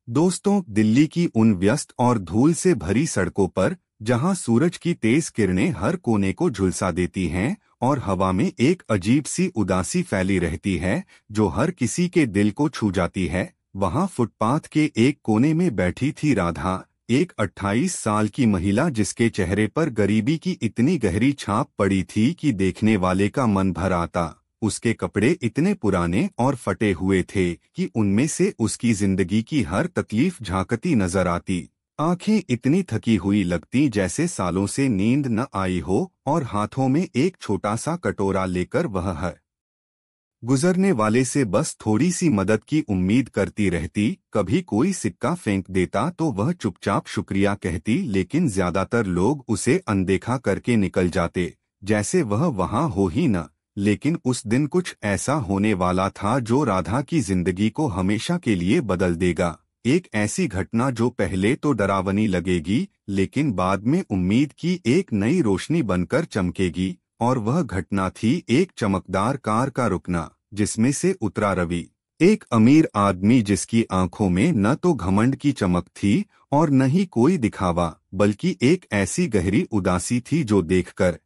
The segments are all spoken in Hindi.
दोस्तों, दिल्ली की उन व्यस्त और धूल से भरी सड़कों पर, जहां सूरज की तेज किरणें हर कोने को झुलसा देती हैं और हवा में एक अजीब सी उदासी फैली रहती है जो हर किसी के दिल को छू जाती है, वहां फुटपाथ के एक कोने में बैठी थी राधा, एक 28 साल की महिला जिसके चेहरे पर गरीबी की इतनी गहरी छाप पड़ी थी कि देखने वाले का मन भर आता। उसके कपड़े इतने पुराने और फटे हुए थे कि उनमें से उसकी जिंदगी की हर तकलीफ झांकती नजर आती। आंखें इतनी थकी हुई लगती जैसे सालों से नींद न आई हो और हाथों में एक छोटा सा कटोरा लेकर वह हर गुजरने वाले से बस थोड़ी सी मदद की उम्मीद करती रहती। कभी कोई सिक्का फेंक देता तो वह चुपचाप शुक्रिया कहती, लेकिन ज्यादातर लोग उसे अनदेखा करके निकल जाते, जैसे वह वहां हो ही न। लेकिन उस दिन कुछ ऐसा होने वाला था जो राधा की जिंदगी को हमेशा के लिए बदल देगा। एक ऐसी घटना जो पहले तो डरावनी लगेगी, लेकिन बाद में उम्मीद की एक नई रोशनी बनकर चमकेगी। और वह घटना थी एक चमकदार कार का रुकना, जिसमें से उतरा रवि, एक अमीर आदमी जिसकी आंखों में न तो घमंड की चमक थी और न ही कोई दिखावा, बल्कि एक ऐसी गहरी उदासी थी जो देखकर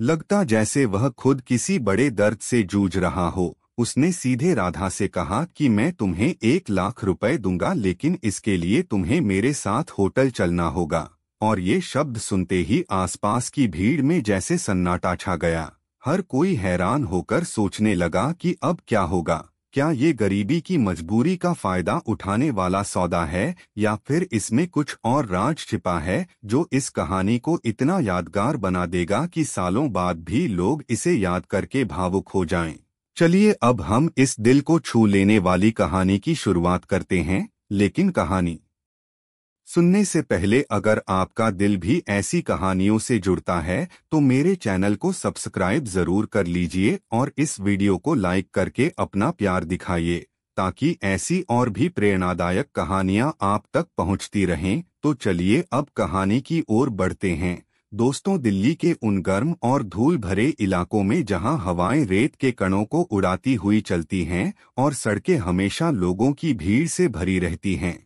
लगता जैसे वह खुद किसी बड़े दर्द से जूझ रहा हो। उसने सीधे राधा से कहा कि मैं तुम्हें 1 लाख रुपए दूंगा, लेकिन इसके लिए तुम्हें मेरे साथ होटल चलना होगा। और ये शब्द सुनते ही आसपास की भीड़ में जैसे सन्नाटा छा गया। हर कोई हैरान होकर सोचने लगा कि अब क्या होगा। क्या ये गरीबी की मजबूरी का फायदा उठाने वाला सौदा है, या फिर इसमें कुछ और राज छिपा है जो इस कहानी को इतना यादगार बना देगा कि सालों बाद भी लोग इसे याद करके भावुक हो जाएं। चलिए अब हम इस दिल को छू लेने वाली कहानी की शुरुआत करते हैं। लेकिन कहानी सुनने से पहले अगर आपका दिल भी ऐसी कहानियों से जुड़ता है तो मेरे चैनल को सब्सक्राइब जरूर कर लीजिए और इस वीडियो को लाइक करके अपना प्यार दिखाइए, ताकि ऐसी और भी प्रेरणादायक कहानियां आप तक पहुंचती रहें। तो चलिए अब कहानी की ओर बढ़ते हैं। दोस्तों, दिल्ली के उन गर्म और धूल भरे इलाकों में जहां हवाएं रेत के कणों को उड़ाती हुई चलती हैं और सड़कें हमेशा लोगों की भीड़ से भरी रहती हैं,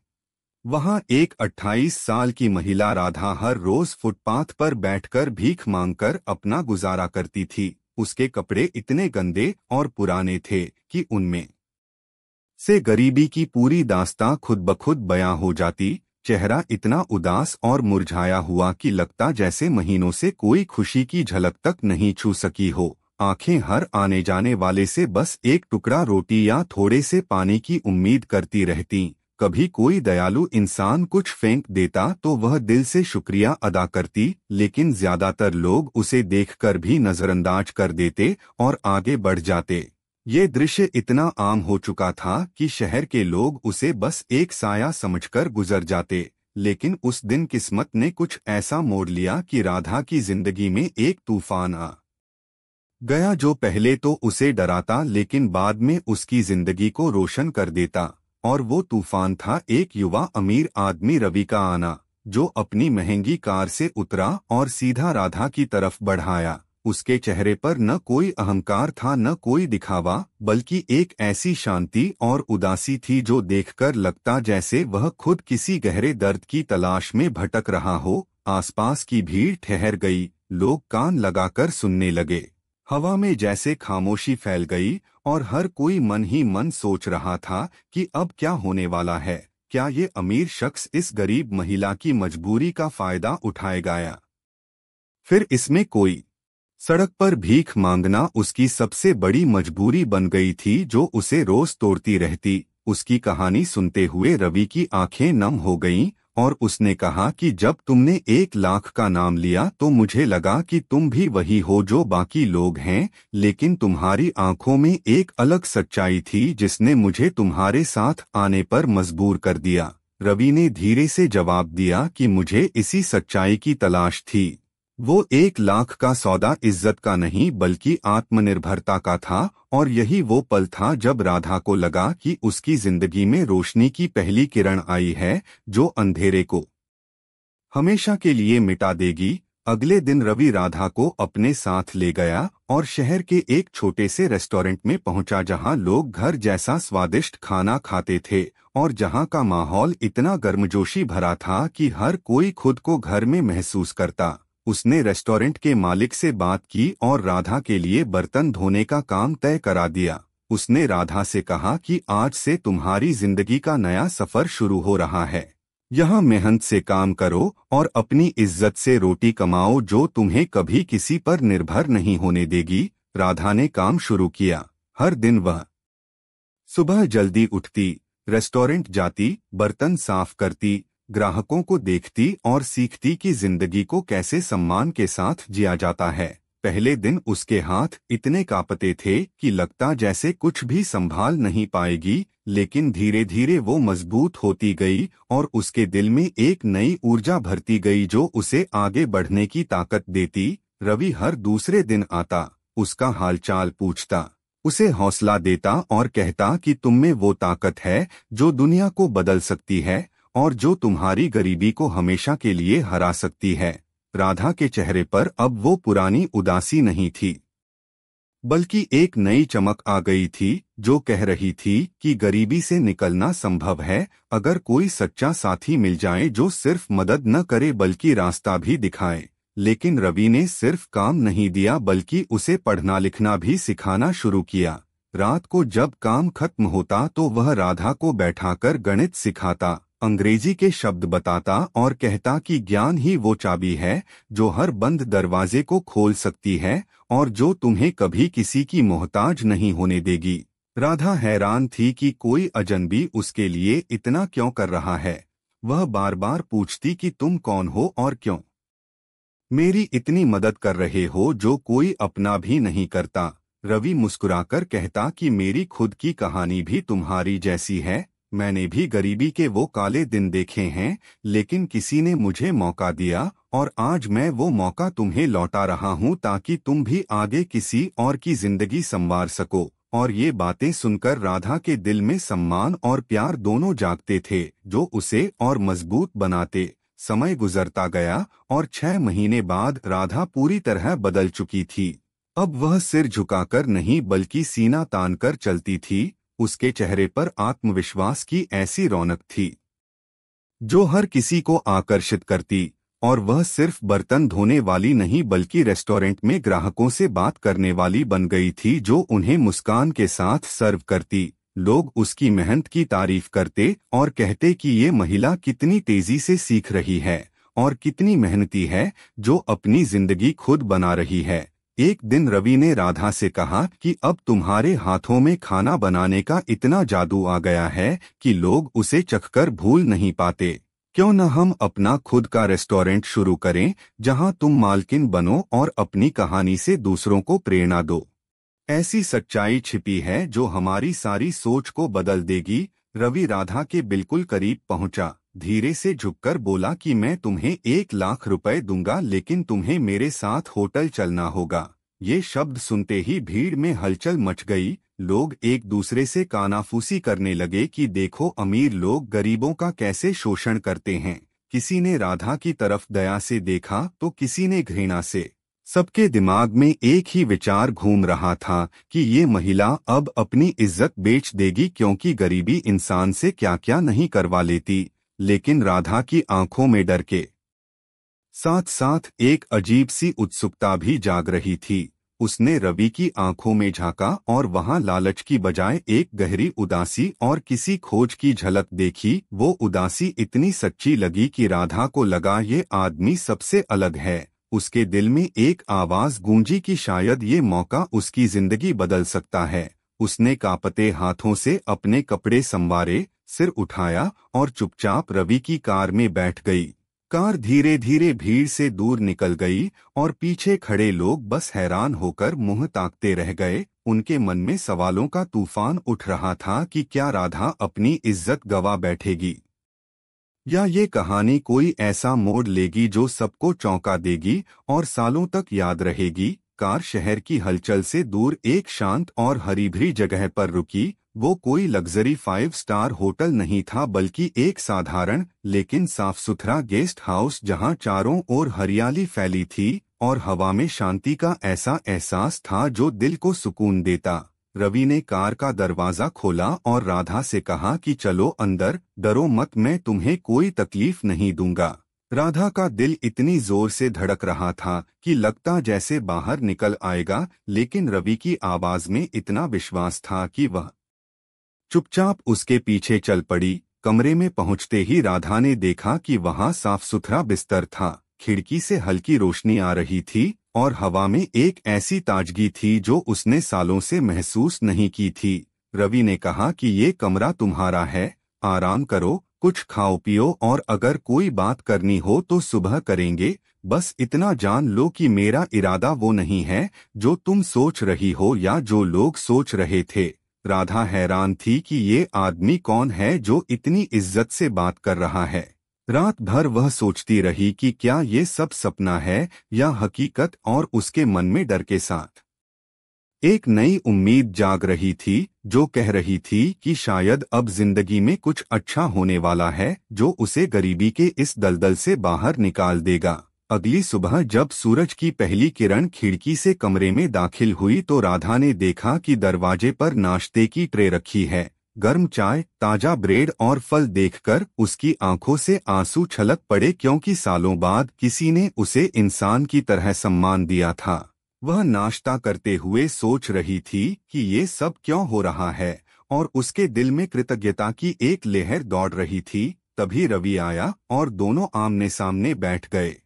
वहां एक 28 साल की महिला राधा हर रोज फुटपाथ पर बैठकर भीख मांगकर अपना गुजारा करती थी। उसके कपड़े इतने गंदे और पुराने थे कि उनमें से गरीबी की पूरी दास्तां खुद ब खुद बयां हो जाती। चेहरा इतना उदास और मुरझाया हुआ कि लगता जैसे महीनों से कोई खुशी की झलक तक नहीं छू सकी हो। आंखें हर आने जाने वाले से बस एक टुकड़ा रोटी या थोड़े से पानी की उम्मीद करती रहती। कभी कोई दयालु इंसान कुछ फेंक देता तो वह दिल से शुक्रिया अदा करती, लेकिन ज्यादातर लोग उसे देखकर भी नजरअंदाज कर देते और आगे बढ़ जाते। ये दृश्य इतना आम हो चुका था कि शहर के लोग उसे बस एक साया समझकर गुजर जाते। लेकिन उस दिन किस्मत ने कुछ ऐसा मोड़ लिया कि राधा की जिंदगी में एक तूफान आ गया जो पहले तो उसे डराता, लेकिन बाद में उसकी जिंदगी को रोशन कर देता। और वो तूफान था एक युवा अमीर आदमी रवि का आना, जो अपनी महंगी कार से उतरा और सीधा राधा की तरफ बढ़ाया। उसके चेहरे पर न कोई अहंकार था, न कोई दिखावा, बल्कि एक ऐसी शांति और उदासी थी जो देखकर लगता जैसे वह खुद किसी गहरे दर्द की तलाश में भटक रहा हो। आसपास की भीड़ ठहर गई, लोग कान लगाकर सुनने लगे। हवा में जैसे खामोशी फैल गई और हर कोई मन ही मन सोच रहा था कि अब क्या होने वाला है। क्या ये अमीर शख्स इस गरीब महिला की मजबूरी का फायदा उठाएगा, या फिर इसमें कोई सड़क पर भीख मांगना उसकी सबसे बड़ी मजबूरी बन गई थी जो उसे रोज तोड़ती रहती। उसकी कहानी सुनते हुए रवि की आंखें नम हो गईं और उसने कहा कि जब तुमने 1 लाख का नाम लिया तो मुझे लगा कि तुम भी वही हो जो बाकी लोग हैं, लेकिन तुम्हारी आंखों में एक अलग सच्चाई थी जिसने मुझे तुम्हारे साथ आने पर मजबूर कर दिया। रवि ने धीरे से जवाब दिया कि मुझे इसी सच्चाई की तलाश थी। वो 1 लाख का सौदा इज्जत का नहीं बल्कि आत्मनिर्भरता का था, और यही वो पल था जब राधा को लगा कि उसकी जिंदगी में रोशनी की पहली किरण आई है जो अंधेरे को हमेशा के लिए मिटा देगी। अगले दिन रवि राधा को अपने साथ ले गया और शहर के एक छोटे से रेस्टोरेंट में पहुंचा जहां लोग घर जैसा स्वादिष्ट खाना खाते थे और जहां का माहौल इतना गर्मजोशी भरा था कि हर कोई खुद को घर में महसूस करता। उसने रेस्टोरेंट के मालिक से बात की और राधा के लिए बर्तन धोने का काम तय करा दिया। उसने राधा से कहा कि आज से तुम्हारी जिंदगी का नया सफर शुरू हो रहा है। यहाँ मेहनत से काम करो और अपनी इज्जत से रोटी कमाओ जो तुम्हें कभी किसी पर निर्भर नहीं होने देगी। राधा ने काम शुरू किया। हर दिन वह सुबह जल्दी उठती, रेस्टोरेंट जाती, बर्तन साफ करती, ग्राहकों को देखती और सीखती कि जिंदगी को कैसे सम्मान के साथ जिया जाता है। पहले दिन उसके हाथ इतने कांपते थे कि लगता जैसे कुछ भी संभाल नहीं पाएगी, लेकिन धीरे धीरे वो मजबूत होती गई और उसके दिल में एक नई ऊर्जा भरती गई जो उसे आगे बढ़ने की ताकत देती। रवि हर दूसरे दिन आता, उसका हालचाल पूछता, उसे हौसला देता और कहता कि तुम में वो ताकत है जो दुनिया को बदल सकती है और जो तुम्हारी गरीबी को हमेशा के लिए हरा सकती है। राधा के चेहरे पर अब वो पुरानी उदासी नहीं थी, बल्कि एक नई चमक आ गई थी जो कह रही थी कि गरीबी से निकलना संभव है अगर कोई सच्चा साथी मिल जाए जो सिर्फ मदद न करे बल्कि रास्ता भी दिखाए। लेकिन रवि ने सिर्फ काम नहीं दिया बल्कि उसे पढ़ना लिखना भी सिखाना शुरू किया। रात को जब काम खत्म होता तो वह राधा को बैठाकर गणित सिखाता, अंग्रेजी के शब्द बताता और कहता कि ज्ञान ही वो चाबी है जो हर बंद दरवाजे को खोल सकती है और जो तुम्हें कभी किसी की मोहताज नहीं होने देगी। राधा हैरान थी कि कोई अजनबी उसके लिए इतना क्यों कर रहा है। वह बार बार पूछती कि तुम कौन हो और क्यों मेरी इतनी मदद कर रहे हो जो कोई अपना भी नहीं करता। रवि मुस्कुराकर कहता कि मेरी खुद की कहानी भी तुम्हारी जैसी है। मैंने भी गरीबी के वो काले दिन देखे हैं, लेकिन किसी ने मुझे मौका दिया और आज मैं वो मौका तुम्हें लौटा रहा हूँ ताकि तुम भी आगे किसी और की जिंदगी संवार सको। और ये बातें सुनकर राधा के दिल में सम्मान और प्यार दोनों जागते थे जो उसे और मजबूत बनाते। समय गुजरता गया और 6 महीने बाद राधा पूरी तरह बदल चुकी थी। अब वह सिर झुकाकर नहीं बल्कि सीना तानकर चलती थी। उसके चेहरे पर आत्मविश्वास की ऐसी रौनक थी जो हर किसी को आकर्षित करती। और वह सिर्फ बर्तन धोने वाली नहीं बल्कि रेस्टोरेंट में ग्राहकों से बात करने वाली बन गई थी जो उन्हें मुस्कान के साथ सर्व करती। लोग उसकी मेहनत की तारीफ करते और कहते कि ये महिला कितनी तेजी से सीख रही है और कितनी मेहनती है जो अपनी जिंदगी खुद बना रही है। एक दिन रवि ने राधा से कहा कि अब तुम्हारे हाथों में खाना बनाने का इतना जादू आ गया है कि लोग उसे चखकर भूल नहीं पाते। क्यों न हम अपना खुद का रेस्टोरेंट शुरू करें जहां तुम मालकिन बनो और अपनी कहानी से दूसरों को प्रेरणा दो। ऐसी सच्चाई छिपी है जो हमारी सारी सोच को बदल देगी। रवि राधा के बिल्कुल करीब पहुंचा, धीरे से झुककर बोला कि मैं तुम्हें 1 लाख रुपए दूंगा लेकिन तुम्हें मेरे साथ होटल चलना होगा। ये शब्द सुनते ही भीड़ में हलचल मच गई। लोग एक दूसरे से कानाफूसी करने लगे कि देखो अमीर लोग गरीबों का कैसे शोषण करते हैं। किसी ने राधा की तरफ दया से देखा तो किसी ने घृणा से। सबके दिमाग में एक ही विचार घूम रहा था कि ये महिला अब अपनी इज्जत बेच देगी क्योंकि गरीबी इंसान से क्या क्या नहीं करवा लेती। लेकिन राधा की आंखों में डर के साथ साथ एक अजीब सी उत्सुकता भी जाग रही थी। उसने रवि की आंखों में झांका और वहां लालच की बजाय एक गहरी उदासी और किसी खोज की झलक देखी। वो उदासी इतनी सच्ची लगी कि राधा को लगा ये आदमी सबसे अलग है। उसके दिल में एक आवाज गूंजी कि शायद ये मौका उसकी जिंदगी बदल सकता है। उसने कांपते हाथों से अपने कपड़े संवारे, सिर उठाया और चुपचाप रवि की कार में बैठ गई। कार धीरे धीरे भीड़ से दूर निकल गई और पीछे खड़े लोग बस हैरान होकर मुंह ताकते रह गए। उनके मन में सवालों का तूफान उठ रहा था कि क्या राधा अपनी इज्जत गंवा बैठेगी या ये कहानी कोई ऐसा मोड़ लेगी जो सबको चौंका देगी और सालों तक याद रहेगी। कार शहर की हलचल से दूर एक शांत और हरी भरी जगह पर रुकी। वो कोई लग्जरी 5 स्टार होटल नहीं था बल्कि एक साधारण लेकिन साफ सुथरा गेस्ट हाउस जहां चारों ओर हरियाली फैली थी और हवा में शांति का ऐसा एहसास था जो दिल को सुकून देता। रवि ने कार का दरवाजा खोला और राधा से कहा कि चलो अंदर, डरो मत, मैं तुम्हें कोई तकलीफ नहीं दूंगा। राधा का दिल इतनी जोर से धड़क रहा था कि लगता जैसे बाहर निकल आएगा, लेकिन रवि की आवाज में इतना विश्वास था कि वह चुपचाप उसके पीछे चल पड़ी। कमरे में पहुंचते ही राधा ने देखा कि वहां साफ सुथरा बिस्तर था, खिड़की से हल्की रोशनी आ रही थी और हवा में एक ऐसी ताजगी थी जो उसने सालों से महसूस नहीं की थी। रवि ने कहा कि ये कमरा तुम्हारा है, आराम करो, कुछ खाओ पियो और अगर कोई बात करनी हो तो सुबह करेंगे। बस इतना जान लो कि मेरा इरादा वो नहीं है जो तुम सोच रही हो या जो लोग सोच रहे थे। राधा हैरान थी कि ये आदमी कौन है जो इतनी इज्जत से बात कर रहा है। रात भर वह सोचती रही कि क्या ये सब सपना है या हकीकत, और उसके मन में डर के साथ एक नई उम्मीद जाग रही थी जो कह रही थी कि शायद अब जिंदगी में कुछ अच्छा होने वाला है जो उसे गरीबी के इस दलदल से बाहर निकाल देगा। अगली सुबह जब सूरज की पहली किरण खिड़की से कमरे में दाखिल हुई तो राधा ने देखा कि दरवाजे पर नाश्ते की ट्रे रखी है। गर्म चाय, ताजा ब्रेड और फल देखकर उसकी आंखों से आंसू छलक पड़े, क्योंकि सालों बाद किसी ने उसे इंसान की तरह सम्मान दिया था। वह नाश्ता करते हुए सोच रही थी कि ये सब क्यों हो रहा है और उसके दिल में कृतज्ञता की एक लहर दौड़ रही थी। तभी रवि आया और दोनों आमने सामने बैठ गए।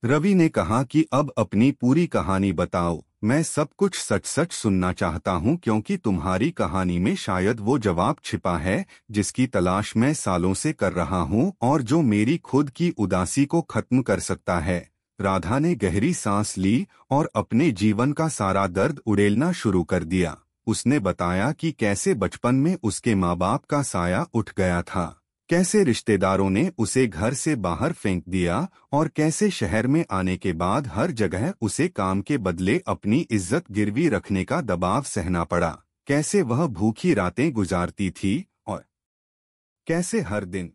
रवि ने कहा कि अब अपनी पूरी कहानी बताओ, मैं सब कुछ सच सच सुनना चाहता हूँ, क्योंकि तुम्हारी कहानी में शायद वो जवाब छिपा है जिसकी तलाश मैं सालों से कर रहा हूँ और जो मेरी खुद की उदासी को खत्म कर सकता है। राधा ने गहरी सांस ली और अपने जीवन का सारा दर्द उड़ेलना शुरू कर दिया। उसने बताया कि कैसे बचपन में उसके माँ बाप का साया उठ गया था, कैसे रिश्तेदारों ने उसे घर से बाहर फेंक दिया और कैसे शहर में आने के बाद हर जगह उसे काम के बदले अपनी इज्जत गिरवी रखने का दबाव सहना पड़ा। कैसे वह भूखी रातें गुजारती थी और कैसे हर दिन